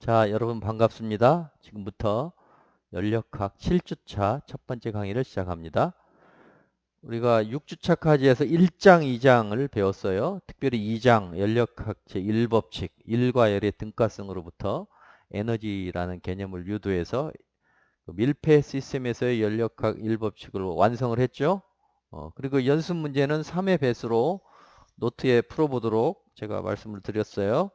자, 여러분 반갑습니다. 지금부터 연력학 7주차 첫 번째 강의를 시작합니다. 우리가 6주차까지 해서 1장, 2장을 배웠어요. 특별히 2장, 연력학 제1법칙, 일과 열의 등가성으로부터 에너지라는 개념을 유도해서 밀폐 시스템에서의 연력학 1법칙을 완성을 했죠. 그리고 연습 문제는 3회 배수로 노트에 풀어보도록 제가 말씀을 드렸어요.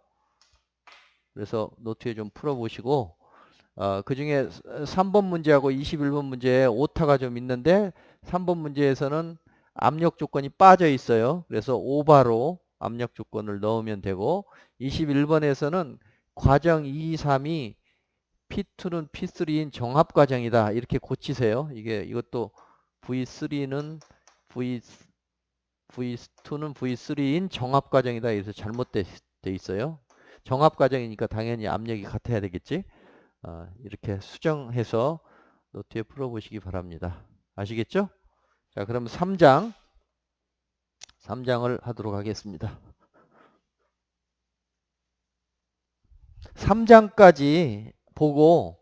그래서 노트에 좀 풀어보시고 그 중에 3번 문제하고 21번 문제에 오타가 좀 있는데 3번 문제에서는 압력 조건이 빠져 있어요. 그래서 오바로 압력 조건을 넣으면 되고 21번에서는 과정 2, 3이 P2는 P3인 정합 과정이다. 이렇게 고치세요. 이것도 V3는 V2는 V3인 정합 과정이다. 그래서 잘못돼 있어요. 정합 과정이니까 당연히 압력이 같아야 되겠지. 이렇게 수정해서 노트에 풀어보시기 바랍니다. 아시겠죠? 자, 그럼 3장을 하도록 하겠습니다. 3장까지 보고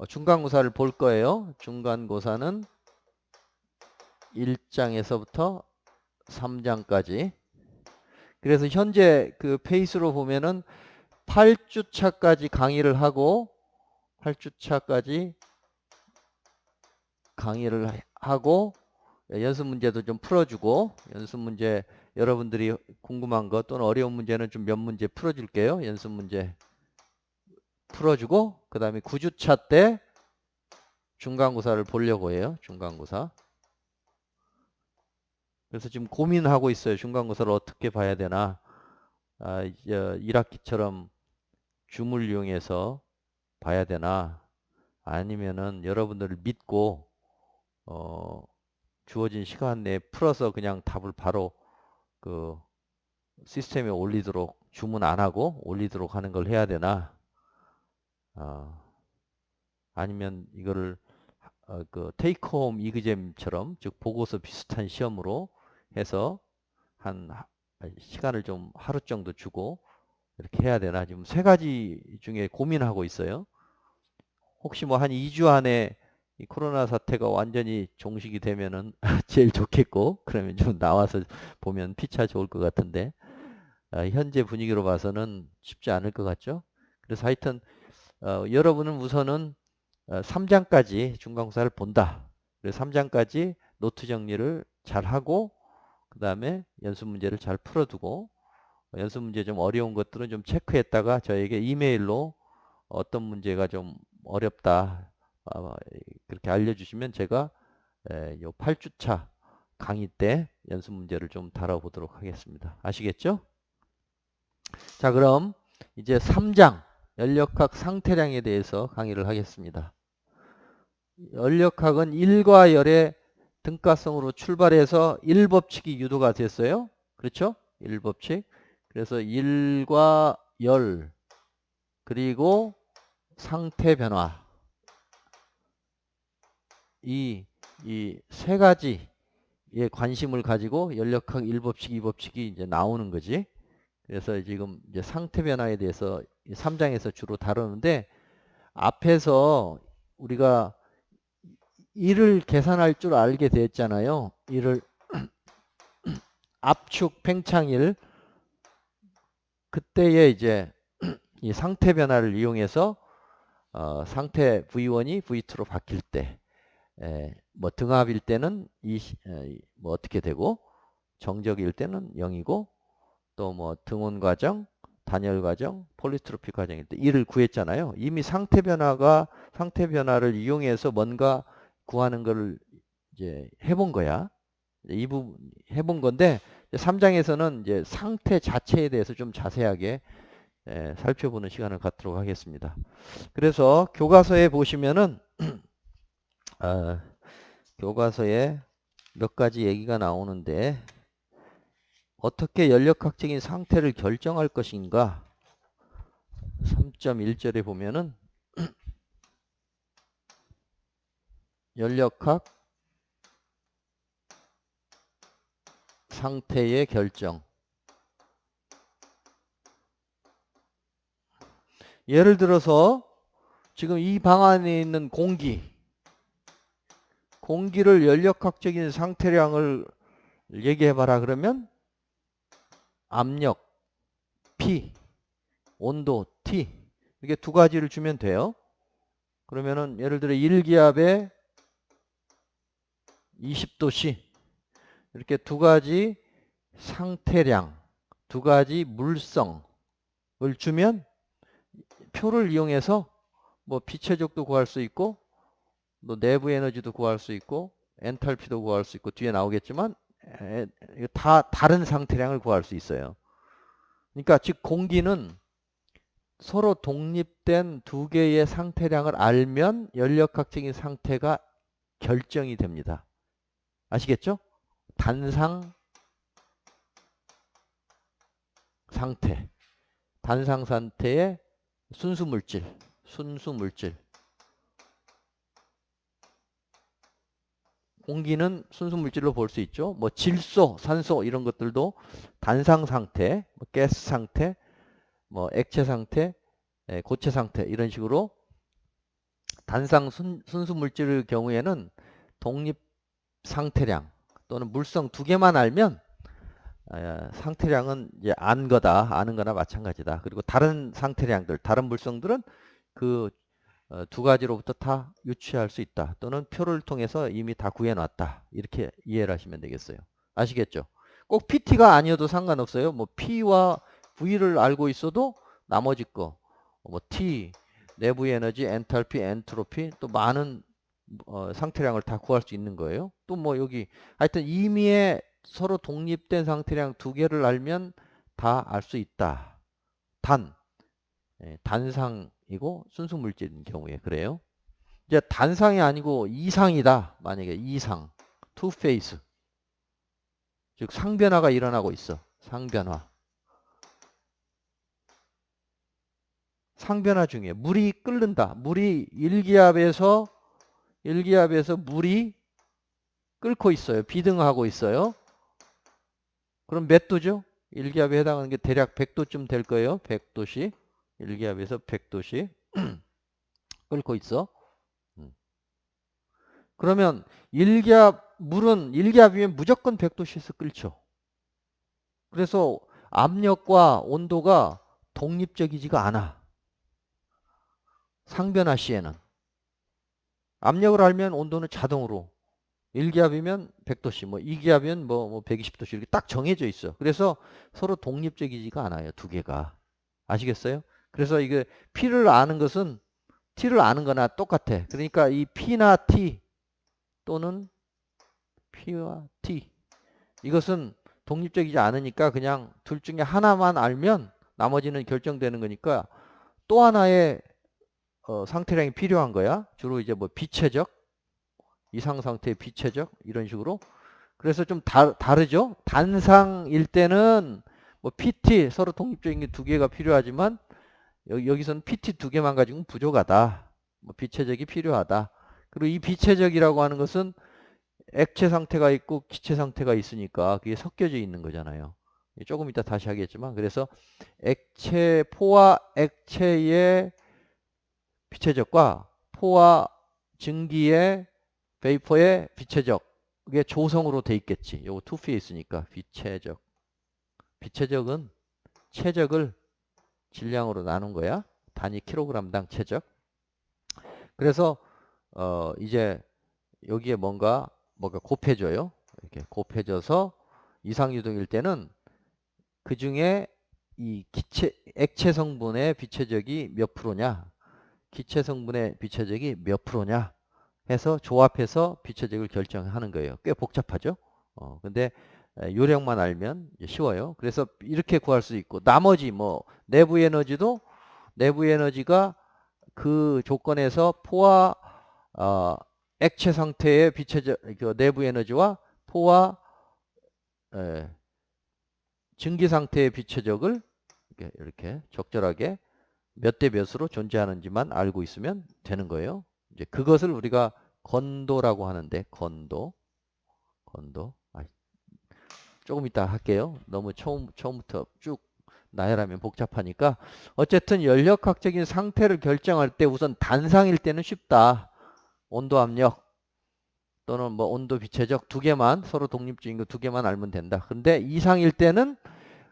중간고사를 볼 거예요. 중간고사는 1장에서부터 3장까지. 그래서 현재 그 페이스로 보면은 8주차까지 강의를 하고 8주차까지 강의를 하고 연습 문제도 좀 풀어주고 연습 문제 여러분들이 궁금한 것 또는 어려운 문제는 좀 몇 문제 풀어줄게요. 연습 문제 풀어주고 그 다음에 9주차 때 중간고사를 보려고 해요. 중간고사. 그래서 지금 고민하고 있어요. 중간고사를 어떻게 봐야 되나. 1학기처럼 줌을 이용해서 봐야 되나 아니면은 여러분들을 믿고 주어진 시간 내에 풀어서 그냥 답을 바로 그 시스템에 올리도록 주문 안 하고 올리도록 하는 걸 해야 되나 아니면 이거를 그 테이크홈 이그잼처럼 즉 보고서 비슷한 시험으로 해서 한 시간을 좀 하루 정도 주고 이렇게 해야 되나 지금 세 가지 중에 고민하고 있어요. 혹시 뭐 한 2주 안에 이 코로나 사태가 완전히 종식이 되면은 제일 좋겠고 그러면 좀 나와서 보면 피차 좋을 것 같은데 현재 분위기로 봐서는 쉽지 않을 것 같죠. 그래서 하여튼 여러분은 우선은 3장까지 중간고사를 본다. 그래서 3장까지 노트 정리를 잘 하고 그 다음에 연습 문제를 잘 풀어두고 연습 문제 좀 어려운 것들은 좀 체크했다가 저에게 이메일로 어떤 문제가 좀 어렵다 그렇게 알려주시면 제가 요 8주차 강의 때 연습 문제를 좀 다뤄보도록 하겠습니다. 아시겠죠? 자, 그럼 이제 3장 연력학 상태량에 대해서 강의를 하겠습니다. 연력학은 일과 열의 등가성으로 출발해서 일법칙이 유도가 됐어요. 그렇죠? 일법칙. 그래서 일과 열 그리고 상태 변화 이 세 가지에 관심을 가지고 연력학 1법칙, 2법칙이 이제 나오는 거지. 그래서 지금 이제 상태 변화에 대해서 3장에서 주로 다루는데 앞에서 우리가 일을 계산할 줄 알게 됐잖아요. 일을 압축 팽창일 그때에 이제 이 상태 변화를 이용해서 상태 V1이 V2로 바뀔 때 뭐 등압일 때는 뭐 어떻게 되고 정적일 때는 0이고 또 뭐 등온 과정, 단열 과정, 폴리트로피 과정일 때 이를 구했잖아요. 이미 상태 변화를 이용해서 뭔가 구하는 걸 이제 해본 거야. 이 부분 해본 건데 3장에서는 이제 상태 자체에 대해서 좀 자세하게 살펴보는 시간을 갖도록 하겠습니다. 그래서 교과서에 보시면은 어, 교과서에 몇 가지 얘기가 나오는데 어떻게 연력학적인 상태를 결정할 것인가 3.1절에 보면은 연력학 상태의 결정 예를 들어서 지금 이 방 안에 있는 공기를 연력학적인 상태량을 얘기해봐라 그러면 압력 P, 온도 T 이렇게 두 가지를 주면 돼요. 그러면은 예를 들어 1기압에 20도 C 이렇게 두 가지 상태량, 두 가지 물성을 주면 표를 이용해서 뭐 비체적도 구할 수 있고 또 내부 에너지도 구할 수 있고 엔탈피도 구할 수 있고 뒤에 나오겠지만 다 다른 상태량을 구할 수 있어요. 그러니까 즉 공기는 서로 독립된 두 개의 상태량을 알면 연력학적인 상태가 결정이 됩니다. 아시겠죠? 단상 상태, 단상 상태의 순수 물질. 공기는 순수 물질로 볼 수 있죠. 뭐 질소, 산소 이런 것들도 단상 상태, 뭐 가스 상태, 뭐 액체 상태, 고체 상태 이런 식으로 단상 순수 물질의 경우에는 독립 상태량 또는 물성 두 개만 알면 상태량은 이제 아는 거나 마찬가지다. 그리고 다른 상태량들, 다른 물성들은 그 두 가지로부터 다 유추할 수 있다. 또는 표를 통해서 이미 다 구해놨다. 이렇게 이해를 하시면 되겠어요. 아시겠죠? 꼭 PT가 아니어도 상관없어요. 뭐 P와 V를 알고 있어도 나머지 거, 뭐 T, 내부 에너지, 엔탈피, 엔트로피 또 많은 상태량을 다 구할 수 있는 거예요. 또 뭐 여기 하여튼 임의의 서로 독립된 상태량 두 개를 알면 다 알 수 있다. 단상이고 순수 물질인 경우에 그래요. 이제 단상이 아니고 이상이다. 만약에 이상, 투페이스. 즉 상변화가 일어나고 있어. 상변화. 상변화 중에 물이 끓는다. 물이 1기압에서 물이 끓고 있어요. 비등하고 있어요. 그럼 몇 도죠? 1기압에 해당하는 게 대략 100도쯤 될 거예요. 100도씩. 1기압에서 100도씩 끓고 있어. 그러면 1기압 물은 1기압이면 무조건 100도씨에서 끓죠. 그래서 압력과 온도가 독립적이지가 않아. 상변화 시에는. 압력을 알면 온도는 자동으로 1기압이면 100도씨, 뭐 2기압이면 뭐 120도씨 이렇게 딱 정해져 있어. 그래서 서로 독립적이지가 않아요. 두 개가. 아시겠어요? 그래서 이게 P를 아는 것은 T를 아는 거나 똑같아. 그러니까 이 P나 T 또는 P와 T 이것은 독립적이지 않으니까 그냥 둘 중에 하나만 알면 나머지는 결정되는 거니까 또 하나의 상태량이 필요한 거야. 주로 이제 뭐 비체적, 이상 상태의 비체적 이런 식으로. 그래서 좀 다르죠. 단상일 때는 뭐 PT 서로 독립적인 게 두 개가 필요하지만 여기서는 PT 두 개만 가지고는 부족하다. 뭐 비체적이 필요하다. 그리고 이 비체적이라고 하는 것은 액체 상태가 있고 기체 상태가 있으니까 그게 섞여져 있는 거잖아요. 조금 이따 다시 하겠지만 그래서 포와 액체의 비체적과 포와 증기의 베이퍼의 비체적 그게 조성으로 돼 있겠지. 요거 투피에 있으니까 비체적. 비체적은 체적을 질량으로 나눈 거야. 단위 킬로그램당 체적. 그래서 이제 여기에 뭔가 곱해져요. 이렇게 곱해져서 이상유동일 때는 그 중에 이 액체 성분의 비체적이 몇 프로냐, 기체 성분의 비체적이 몇 프로냐 해서 조합해서 비체적을 결정하는 거예요. 꽤 복잡하죠. 근데 요령만 알면 쉬워요. 그래서 이렇게 구할 수 있고 나머지 뭐 내부 에너지가 그 조건에서 포와 액체 상태의 비체적 그 내부 에너지와 포와 증기 상태의 비체적을 이렇게 적절하게 몇 대 몇으로 존재하는지만 알고 있으면 되는 거예요. 이제 그것을 우리가 건도라고 하는데 건도. 조금 이따 할게요. 너무 처음부터 쭉 나열하면 복잡하니까 어쨌든 연력학적인 상태를 결정할 때 우선 단상일 때는 쉽다. 온도 압력 또는 뭐 온도 비체적 두 개만 서로 독립적인 거 두 개만 알면 된다. 근데 이상일 때는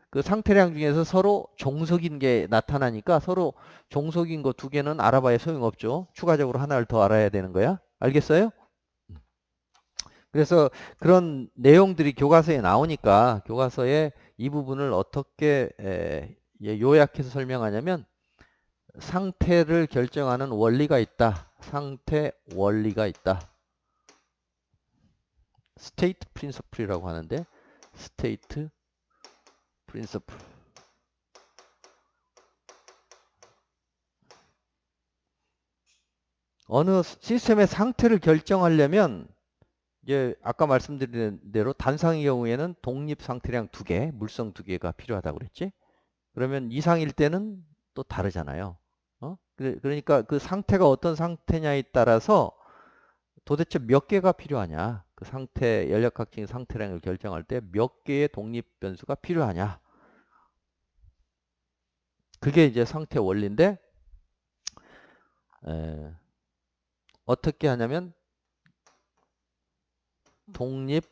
그 상태량 중에서 서로 종속인 게 나타나니까 서로 종속인 거 두 개는 알아봐야 소용없죠. 추가적으로 하나를 더 알아야 되는 거야. 알겠어요? 그래서 그런 내용들이 교과서에 나오니까 교과서에 이 부분을 어떻게 요약해서 설명하냐면 상태를 결정하는 원리가 있다. 상태 원리가 있다. 스테이트 프린서플이라고 하는데 스테이트 프린서플. 어느 시스템의 상태를 결정하려면 이제 아까 말씀드린 대로 단상의 경우에는 독립 상태량 두 개, 물성 두 개가 필요하다고 그랬지? 그러면 이상일 때는 또 다르잖아요. 그러니까 그 상태가 어떤 상태냐에 따라서 도대체 몇 개가 필요하냐? 그 상태, 연력학적인 상태량을 결정할 때 몇 개의 독립 변수가 필요하냐? 그게 이제 상태 원리인데, 에, 어떻게 하냐면, 독립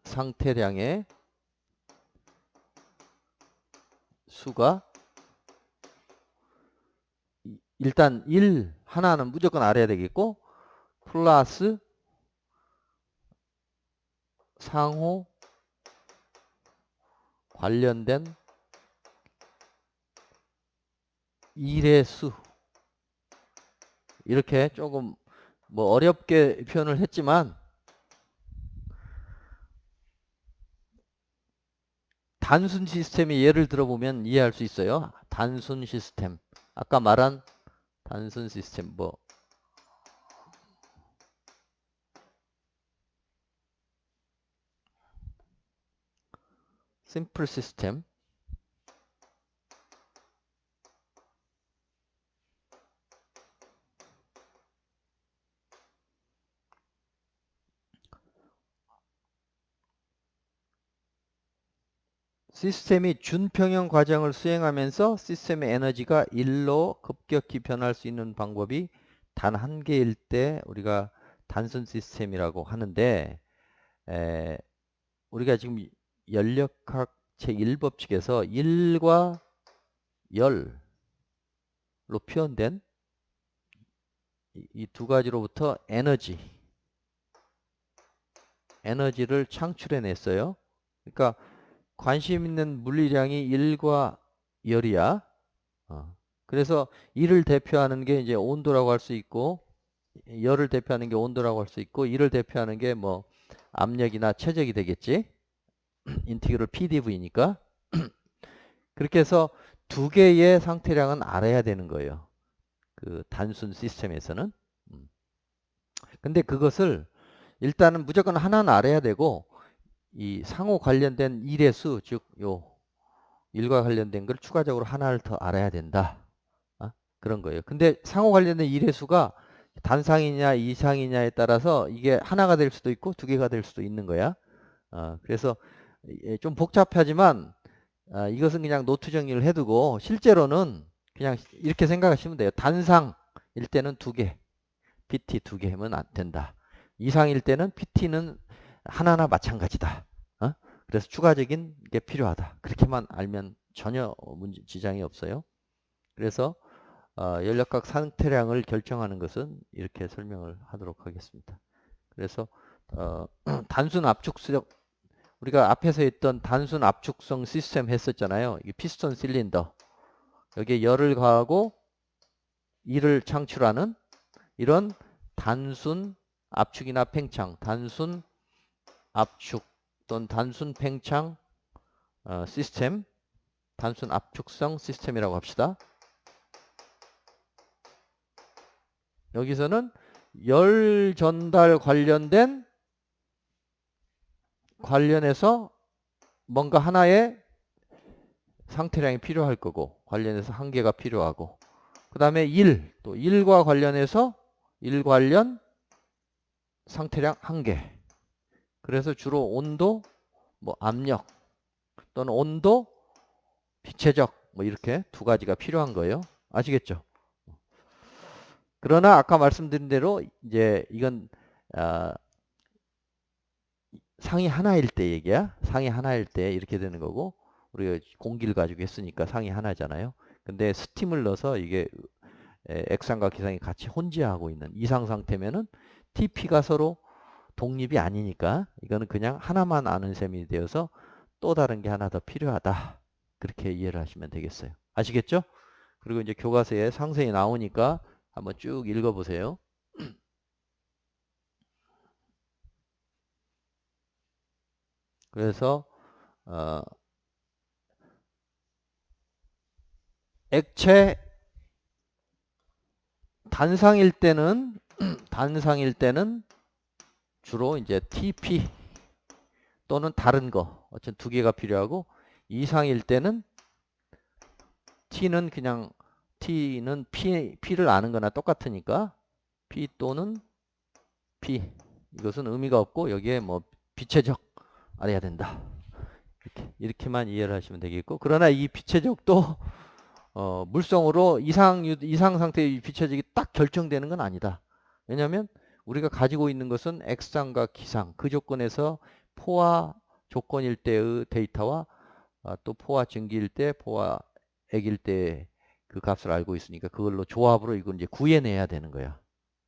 상태량의 수가 일단 1, 하나는 무조건 알아야 되겠고, 플러스 상호 관련된 1의 수. 이렇게 조금 뭐 어렵게 표현을 했지만 단순 시스템의 예를 들어보면 이해할 수 있어요. 단순 시스템. 아까 말한 단순 시스템 뭐 심플 시스템. 시스템이 준평형 과정을 수행하면서 시스템의 에너지가 1로 급격히 변할 수 있는 방법이 단 한 개일 때 우리가 단순 시스템이라고 하는데 우리가 지금 연력학 제1법칙에서 1과 열로 표현된 이 두 가지로부터 에너지를 창출해 냈어요. 그러니까 관심 있는 물리량이 1과 열이야. 그래서 1을 대표하는 게 이제 온도라고 할 수 있고, 열을 대표하는 게 온도라고 할 수 있고, 1을 대표하는 게 뭐 압력이나 최적이 되겠지. 인티그럴 PdV니까. 그렇게 해서 두 개의 상태량은 알아야 되는 거예요. 그 단순 시스템에서는. 근데 그것을 일단은 무조건 하나는 알아야 되고, 이 상호 관련된 일의 수, 즉, 요, 일과 관련된 걸 추가적으로 하나를 더 알아야 된다. 그런 거예요. 근데 상호 관련된 일의 수가 단상이냐 이상이냐에 따라서 이게 하나가 될 수도 있고 두 개가 될 수도 있는 거야. 그래서 좀 복잡하지만 이것은 그냥 노트 정리를 해두고 실제로는 그냥 이렇게 생각하시면 돼요. 단상일 때는 두 개, PT 두 개 하면 안 된다. 이상일 때는 PT는 하나나 마찬가지다. 그래서 추가적인 게 필요하다. 그렇게만 알면 전혀 지장이 없어요. 그래서 연력각 상태량을 결정하는 것은 이렇게 설명을 하도록 하겠습니다. 그래서 단순 압축성, 우리가 앞에서 했던 단순 압축성 시스템 했었잖아요. 이 피스톤 실린더, 여기에 열을 가하고 일을 창출하는 이런 단순 압축이나 팽창, 단순 압축 또는 단순 팽창 시스템, 단순 압축성 시스템이라고 합시다. 여기서는 열 전달 관련해서 뭔가 하나의 상태량이 필요할 거고 관련해서 한 개가 필요하고 그 다음에 또 1과 관련해서 1 관련 상태량 한 개. 그래서 주로 온도, 뭐 압력 또는 온도, 비체적 뭐 이렇게 두 가지가 필요한 거예요. 아시겠죠? 그러나 아까 말씀드린 대로 이제 이건 상위 하나일 때 얘기야. 상위 하나일 때 이렇게 되는 거고 우리가 공기를 가지고 했으니까 상위 하나잖아요. 근데 스팀을 넣어서 이게 액상과 기상이 같이 혼재하고 있는 이상 상태면은 TP가 서로 독립이 아니니까 이거는 그냥 하나만 아는 셈이 되어서 또 다른 게 하나 더 필요하다. 그렇게 이해를 하시면 되겠어요. 아시겠죠? 그리고 이제 교과서에 상세히 나오니까 한번 쭉 읽어보세요. 그래서 액체 단상일 때는 주로 이제 TP 또는 다른 거 어쨌든 두 개가 필요하고 이상일 때는 T는 그냥 T는 P를 아는 거나 똑같으니까 P 또는 P 이것은 의미가 없고 여기에 뭐 비체적 알아야 된다. 이렇게만 이해를 하시면 되겠고 그러나 이 비체적도 물성으로 이상 상태의 비체적이 딱 결정되는 건 아니다. 왜냐하면 우리가 가지고 있는 것은 액상과 기상 그 조건에서 포화 조건일 때의 데이터와 또 포화 증기일 때, 포화 액일 때 그 값을 알고 있으니까 그걸로 조합으로 이걸 이제 구해내야 되는 거야.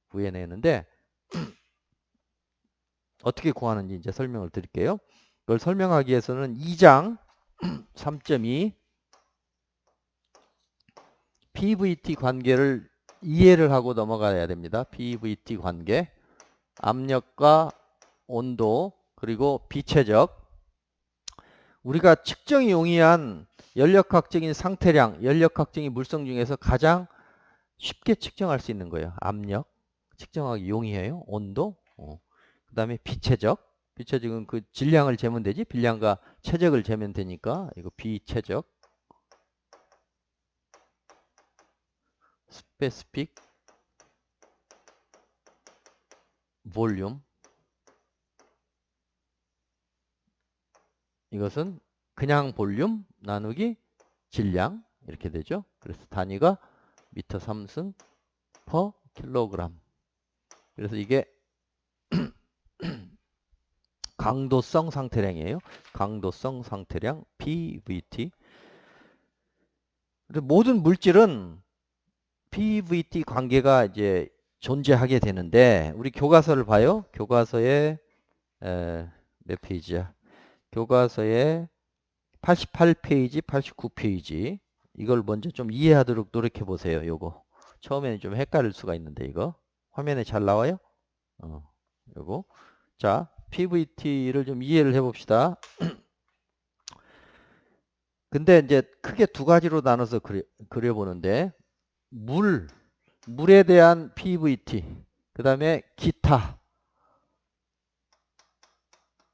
구해내는데 어떻게 구하는지 이제 설명을 드릴게요. 그걸 설명하기 위해서는 2장 3.2 PVT 관계를 이해를 하고 넘어가야 됩니다. PVT 관계, 압력과 온도, 그리고 비체적. 우리가 측정이 용이한 연력학적인 상태량, 연력학적인 물성 중에서 가장 쉽게 측정할 수 있는 거예요. 압력, 측정하기 용이해요. 온도, 그 다음에 비체적. 비체적은 그 질량을 재면 되지. 질량과 체적을 재면 되니까 이거 비체적. 스페시픽 볼륨 이것은 그냥 볼륨 나누기 질량 이렇게 되죠. 그래서 단위가 미터 3승 퍼 킬로그램. 그래서 이게 강도성 상태량이에요. 강도성 상태량 PVT. 모든 물질은 PVT 관계가 이제 존재하게 되는데 우리 교과서를 봐요. 교과서에 몇 페이지야? 교과서에 88페이지, 89페이지. 이걸 먼저 좀 이해하도록 노력해 보세요. 요거. 처음에는 좀 헷갈릴 수가 있는데 이거. 화면에 잘 나와요? 요거. 자, PVT를 좀 이해를 해 봅시다. 근데 이제 크게 두 가지로 나눠서 그려보는데 물에 대한 PVT, 그 다음에 기타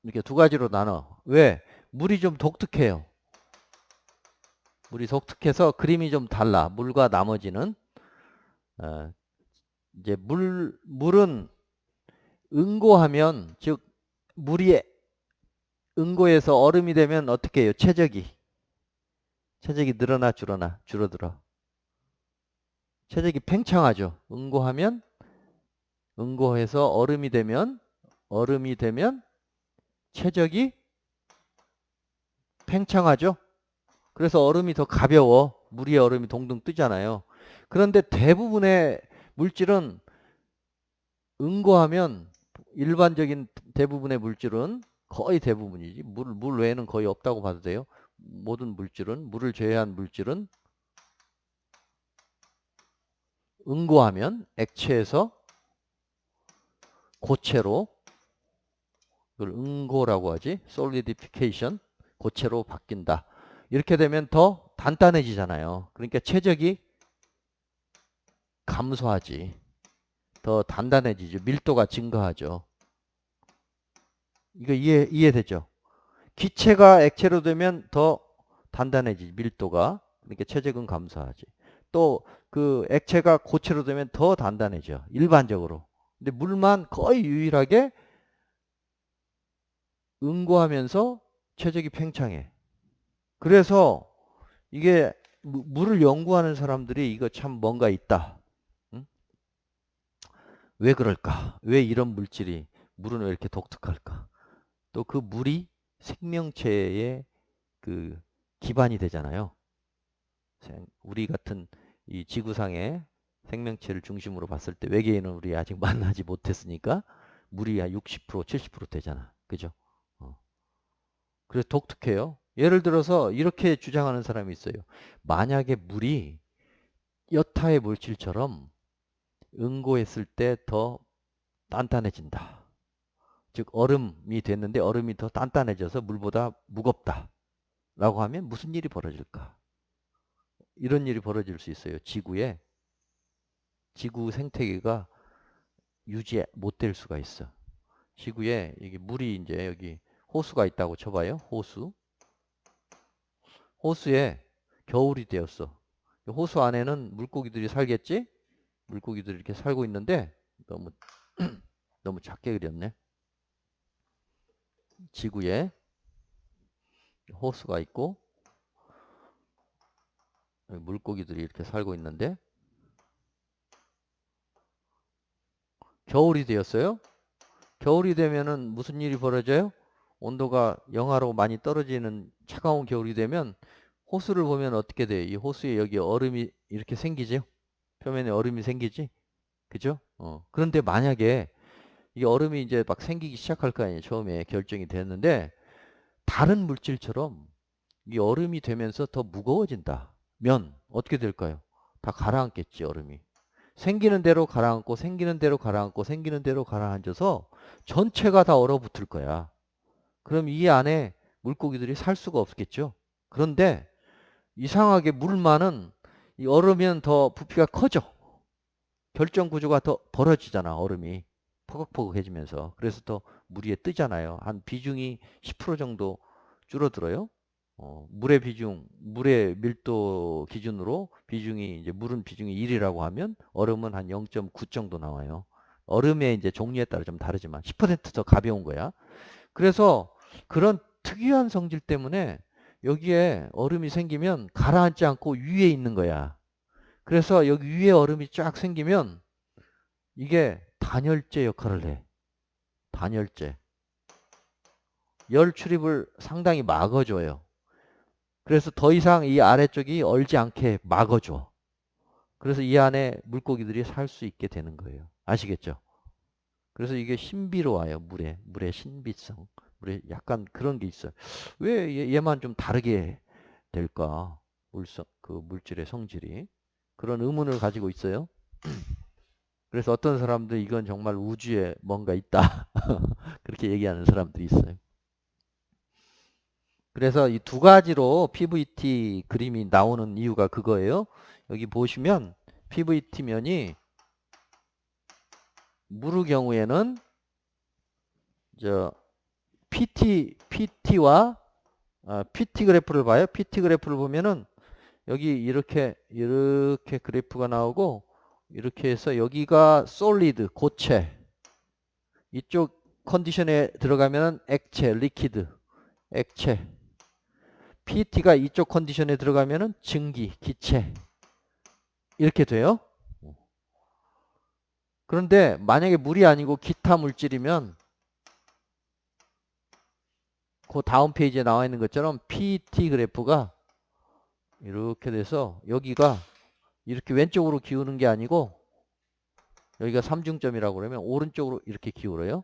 이렇게 두 가지로 나눠. 왜? 물이 좀 독특해요. 물이 독특해서 그림이 좀 달라. 물과 나머지는 이제 물은 응고하면 즉 물이 응고해서 얼음이 되면 어떻게 해요? 체적이 늘어나 줄어들어. 체적이 팽창하죠. 응고해서 얼음이 되면 체적이 팽창하죠. 그래서 얼음이 더 가벼워. 물 위에 얼음이 동동 뜨잖아요. 그런데 대부분의 물질은 응고하면 일반적인 대부분의 물질은 거의 대부분이지. 물 외에는 거의 없다고 봐도 돼요. 모든 물질은 물을 제외한 물질은 응고하면 액체에서 고체로 그걸 응고라고 하지. solidification 고체로 바뀐다. 이렇게 되면 더 단단해지잖아요. 그러니까 체적이 감소하지. 더 단단해지죠. 밀도가 증가하죠. 이거 이해되죠? 기체가 액체로 되면 더 단단해지지. 밀도가. 그러니까 체적은 감소하지. 또 그 액체가 고체로 되면 더 단단해져. 일반적으로. 근데 물만 거의 유일하게 응고하면서 체적이 팽창해. 그래서 이게 물을 연구하는 사람들이 이거 참 뭔가 있다. 응? 왜 그럴까? 왜 이런 물질이 물은 왜 이렇게 독특할까? 또 그 물이 생명체의 그 기반이 되잖아요. 우리 같은 이 지구상의 생명체를 중심으로 봤을 때 외계인은 우리 아직 만나지 못했으니까 물이 한 60%, 70% 되잖아. 그죠? 어. 그래서 독특해요. 예를 들어서 이렇게 주장하는 사람이 있어요. 만약에 물이 여타의 물질처럼 응고했을 때 더 단단해진다. 즉 얼음이 됐는데 얼음이 더 단단해져서 물보다 무겁다. 라고 하면 무슨 일이 벌어질까? 이런 일이 벌어질 수 있어요. 지구 생태계가 유지 못 될 수가 있어. 지구에 여기 물이 이제 여기 호수가 있다고 쳐봐요. 호수에 겨울이 되었어. 호수 안에는 물고기들이 살겠지? 물고기들이 이렇게 살고 있는데 너무 너무 작게 그렸네. 지구에 호수가 있고 물고기들이 이렇게 살고 있는데 겨울이 되었어요. 겨울이 되면은 무슨 일이 벌어져요? 온도가 영하로 많이 떨어지는 차가운 겨울이 되면 호수를 보면 어떻게 돼? 이 호수에 여기 얼음이 이렇게 생기죠? 표면에 얼음이 생기지? 그죠? 그런데 만약에 이 얼음이 이제 막 생기기 시작할 거 아니에요. 처음에 결정이 됐는데 다른 물질처럼 이 얼음이 되면서 더 무거워진다. 면 어떻게 될까요? 다 가라앉겠지, 얼음이. 생기는 대로 가라앉고 생기는 대로 가라앉고 생기는 대로 가라앉아서 전체가 다 얼어붙을 거야. 그럼 이 안에 물고기들이 살 수가 없겠죠. 그런데 이상하게 물만은 이 얼으면 더 부피가 커져. 결정 구조가 더 벌어지잖아, 얼음이. 포각포각해지면서. 그래서 더 물 위에 뜨잖아요. 한 비중이 10% 정도 줄어들어요. 물의 비중, 물의 밀도 기준으로 비중이 이제 물은 비중이 1이라고 하면 얼음은 한 0.9 정도 나와요. 얼음의 이제 종류에 따라 좀 다르지만 10%더 가벼운 거야. 그래서 그런 특이한 성질 때문에 여기에 얼음이 생기면 가라앉지 않고 위에 있는 거야. 그래서 여기 위에 얼음이 쫙 생기면 이게 단열재 역할을 해. 단열재. 열 출입을 상당히 막아줘요. 그래서 더 이상 이 아래쪽이 얼지 않게 막아줘. 그래서 이 안에 물고기들이 살 수 있게 되는 거예요. 아시겠죠? 그래서 이게 신비로워요. 물의 신비성. 물에 약간 그런 게 있어요. 왜 얘만 좀 다르게 될까? 그 물질의 성질이. 그런 의문을 가지고 있어요. 그래서 어떤 사람들 이건 정말 우주에 뭔가 있다. 그렇게 얘기하는 사람들이 있어요. 그래서 이 두 가지로 PVT 그림이 나오는 이유가 그거예요. 여기 보시면 PVT 면이 물의 경우에는 저 PT와 PT 그래프를 봐요. PT 그래프를 보면은 여기 이렇게 그래프가 나오고 이렇게 해서 여기가 솔리드 고체 이쪽 컨디션에 들어가면은 액체 리퀴드 액체 PT가 이쪽 컨디션에 들어가면은 증기 기체 이렇게 돼요. 그런데 만약에 물이 아니고 기타 물질이면 그 다음 페이지에 나와 있는 것처럼 PT 그래프가 이렇게 돼서 여기가 이렇게 왼쪽으로 기우는 게 아니고 여기가 삼중점이라고 그러면 오른쪽으로 이렇게 기울어요.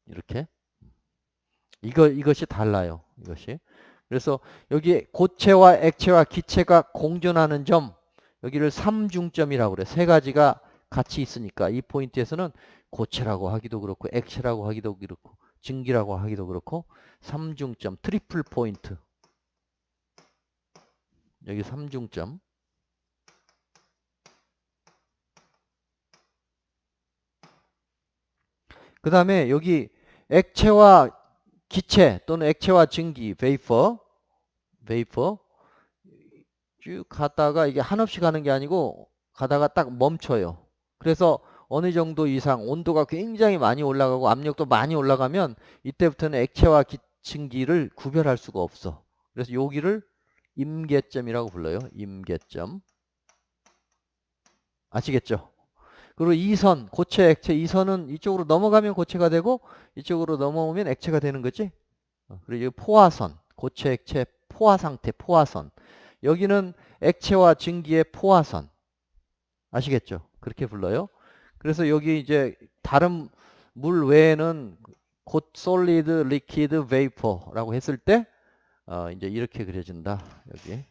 이렇게. 이것이 달라요. 이것이. 그래서 여기 고체와 액체와 기체가 공존하는 점 여기를 삼중점이라고 그래. 세 가지가 같이 있으니까 이 포인트에서는 고체라고 하기도 그렇고 액체라고 하기도 그렇고 증기라고 하기도 그렇고 삼중점 트리플 포인트 여기 삼중점 그 다음에 여기 액체와 기체 또는 액체와 증기 베이퍼 쭉 가다가 이게 한없이 가는 게 아니고 가다가 딱 멈춰요. 그래서 어느 정도 이상 온도가 굉장히 많이 올라가고 압력도 많이 올라가면 이때부터는 액체와 증기를 구별할 수가 없어. 그래서 여기를 임계점이라고 불러요. 임계점. 아시겠죠? 그리고 이선, 고체, 액체, 이선은 이쪽으로 넘어가면 고체가 되고 이쪽으로 넘어오면 액체가 되는 거지. 그리고 여기 포화선, 고체, 액체, 포화 상태, 포화선. 여기는 액체와 증기의 포화선. 아시겠죠? 그렇게 불러요. 그래서 여기 이제 다른 물 외에는 곧 솔리드, 리퀴드, 베이퍼라고 했을 때 이제 이렇게 그려진다. 여기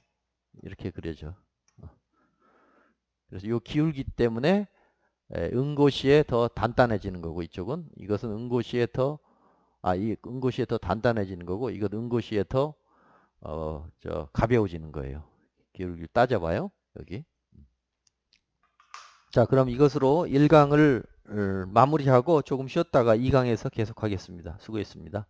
이렇게 그려져. 그래서 이 기울기 때문에 응고시에 더 단단해지는 거고 이쪽은 이것은 응고시에 더 이 응고시에 더 단단해지는 거고 이것 응고시에 더 가벼워지는 거예요. 기울기를 따져봐요. 여기. 자, 그럼 이것으로 1강을 마무리하고 조금 쉬었다가 2강에서 계속하겠습니다. 수고했습니다.